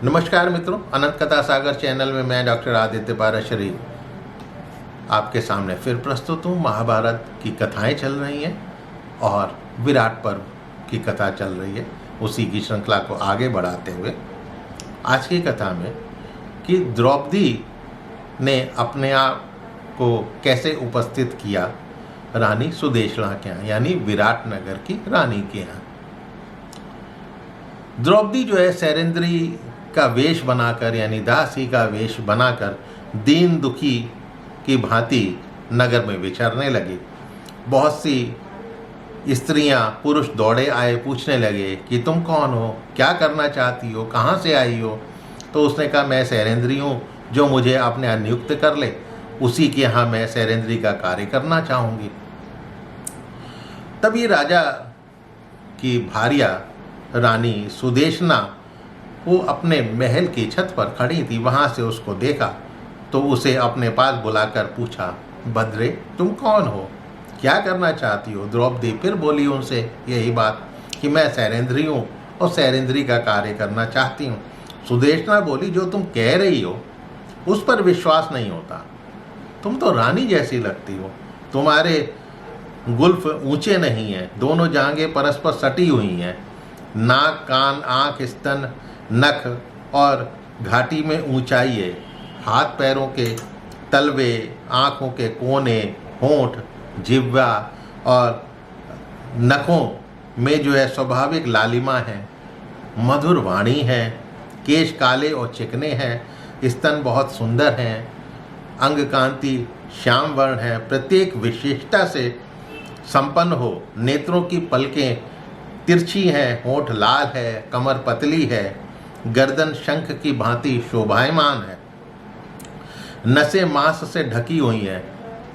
नमस्कार मित्रों, अनंत कथा सागर चैनल में मैं डॉक्टर आदित्य पाराशरी आपके सामने फिर प्रस्तुत हूँ। महाभारत की कथाएं चल रही हैं और विराट पर्व की कथा चल रही है। उसी की श्रृंखला को आगे बढ़ाते हुए आज की कथा में कि द्रौपदी ने अपने आप को कैसे उपस्थित किया रानी सुदेशना के यहाँ, यानी विराट नगर की रानी के यहाँ। द्रौपदी जो है सैरेंद्री का वेश बनाकर, यानी दासी का वेश बनाकर दीन दुखी की भांति नगर में विचरने लगी। बहुत सी स्त्रियां पुरुष दौड़े आए, पूछने लगे कि तुम कौन हो, क्या करना चाहती हो, कहाँ से आई हो। तो उसने कहा मैं सैरेंद्री हूँ, जो मुझे अपने यहाँ नियुक्त कर ले उसी के यहाँ मैं सैरेंद्री का कार्य करना चाहूँगी। तब ये राजा की भार्या रानी सुदेशना वो अपने महल की छत पर खड़ी थी। वहाँ से उसको देखा तो उसे अपने पास बुलाकर पूछा, भद्रे तुम कौन हो, क्या करना चाहती हो। द्रौपदी फिर बोली उनसे यही बात कि मैं सैरेंद्री हूँ और सैरेंद्री का कार्य करना चाहती हूँ। सुदेशना बोली जो तुम कह रही हो उस पर विश्वास नहीं होता, तुम तो रानी जैसी लगती हो, तुम्हारे गुल्फ ऊंचे नहीं हैं, दोनों जांघें परस्पर सटी हुई हैं, नाक कान आँख स्तन नख और घाटी में ऊंचाई है, हाथ पैरों के तलवे, आँखों के कोने, होंठ, जिह्वा और नखों में जो है स्वाभाविक लालिमा है, मधुर वाणी है, केश काले और चिकने हैं, स्तन बहुत सुंदर हैं, अंग कांति श्याम वर्ण है, प्रत्येक विशेषता से संपन्न हो, नेत्रों की पलकें तिरछी हैं, होंठ लाल है, कमर पतली है, गर्दन शंख की भांति शोभायमान है, नसें मांस से ढकी हुई हैं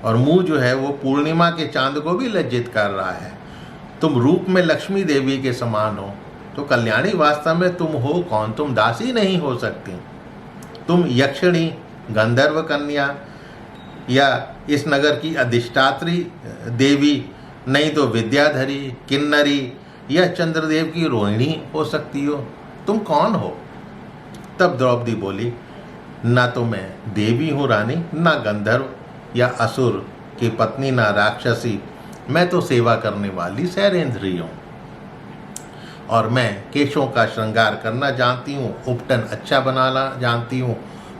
और मुंह जो है वो पूर्णिमा के चांद को भी लज्जित कर रहा है। तुम रूप में लक्ष्मी देवी के समान हो। तो कल्याणी वास्तव में तुम हो कौन, तुम दासी नहीं हो सकती, तुम यक्षिणी, गंधर्व कन्या या इस नगर की अधिष्ठात्री देवी, नहीं तो विद्याधरी, किन्नरी या चंद्रदेव की रोहिणी हो सकती हो, तुम कौन हो। तब द्रौपदी बोली ना तो मैं देवी हूँ रानी, ना गंधर्व या असुर की पत्नी, ना राक्षसी, मैं तो सेवा करने वाली सैरेंद्री हूँ और मैं केशों का श्रृंगार करना जानती हूँ, उपटन अच्छा बनाना जानती हूँ,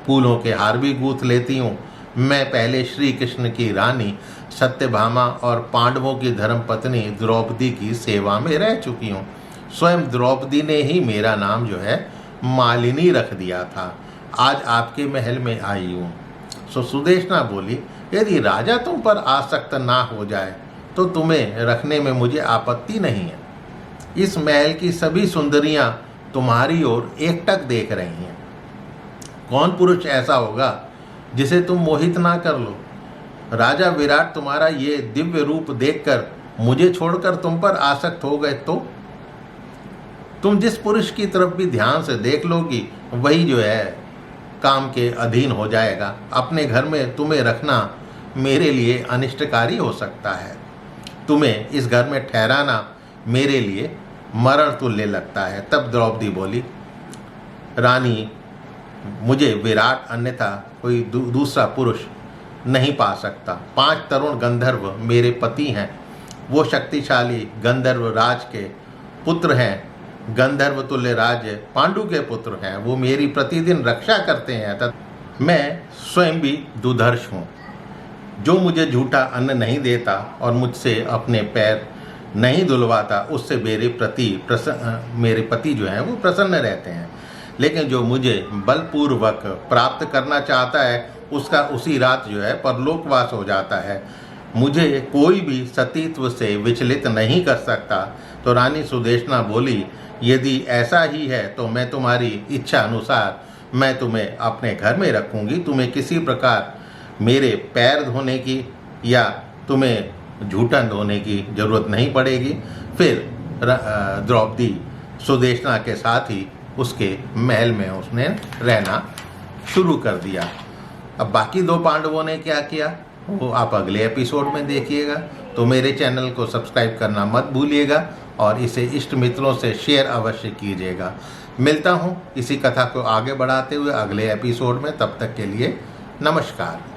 फूलों के हार भी गूंथ लेती हूँ। मैं पहले श्री कृष्ण की रानी सत्यभामा और पांडवों की धर्मपत्नी द्रौपदी की सेवा में रह चुकी हूँ। स्वयं द्रौपदी ने ही मेरा नाम जो है मालिनी रख दिया था। आज आपके महल में आई हूँ। सो सुदेशना बोली यदि राजा तुम पर आसक्त ना हो जाए तो तुम्हें रखने में मुझे आपत्ति नहीं है। इस महल की सभी सुंदरियां तुम्हारी ओर एकटक देख रही हैं। कौन पुरुष ऐसा होगा जिसे तुम मोहित ना कर लो। राजा विराट तुम्हारा ये दिव्य रूप देखकर मुझे छोड़कर तुम पर आसक्त हो गए तो तुम जिस पुरुष की तरफ भी ध्यान से देख लोगी वही जो है काम के अधीन हो जाएगा। अपने घर में तुम्हें रखना मेरे लिए अनिष्टकारी हो सकता है। तुम्हें इस घर में ठहराना मेरे लिए मरण तुल्य लगता है। तब द्रौपदी बोली रानी मुझे विराट अन्यथा कोई दूसरा पुरुष नहीं पा सकता। 5 तरुण गंधर्व मेरे पति हैं। वो शक्तिशाली गंधर्व राज के पुत्र हैं। गंधर्व तुल्य राज पांडु के पुत्र हैं। वो मेरी प्रतिदिन रक्षा करते हैं तथा मैं स्वयं भी दुधर्ष हूँ। जो मुझे झूठा अन्न नहीं देता और मुझसे अपने पैर नहीं धुलवाता उससे मेरे पति जो हैं वो प्रसन्न रहते हैं। लेकिन जो मुझे बलपूर्वक प्राप्त करना चाहता है उसका उसी रात जो है परलोकवास हो जाता है। मुझे कोई भी सतीत्व से विचलित नहीं कर सकता। तो रानी सुदेशना बोली यदि ऐसा ही है तो मैं तुम्हारी इच्छा अनुसार मैं तुम्हें अपने घर में रखूँगी। तुम्हें किसी प्रकार मेरे पैर धोने की या तुम्हें जूठन धोने की जरूरत नहीं पड़ेगी। फिर द्रौपदी सुदेशना के साथ ही उसके महल में उसने रहना शुरू कर दिया। अब बाकी 2 पांडवों ने क्या किया वो आप अगले एपिसोड में देखिएगा। तो मेरे चैनल को सब्सक्राइब करना मत भूलिएगा और इसे इष्ट मित्रों से शेयर अवश्य कीजिएगा। मिलता हूँ इसी कथा को आगे बढ़ाते हुए अगले एपिसोड में। तब तक के लिए नमस्कार।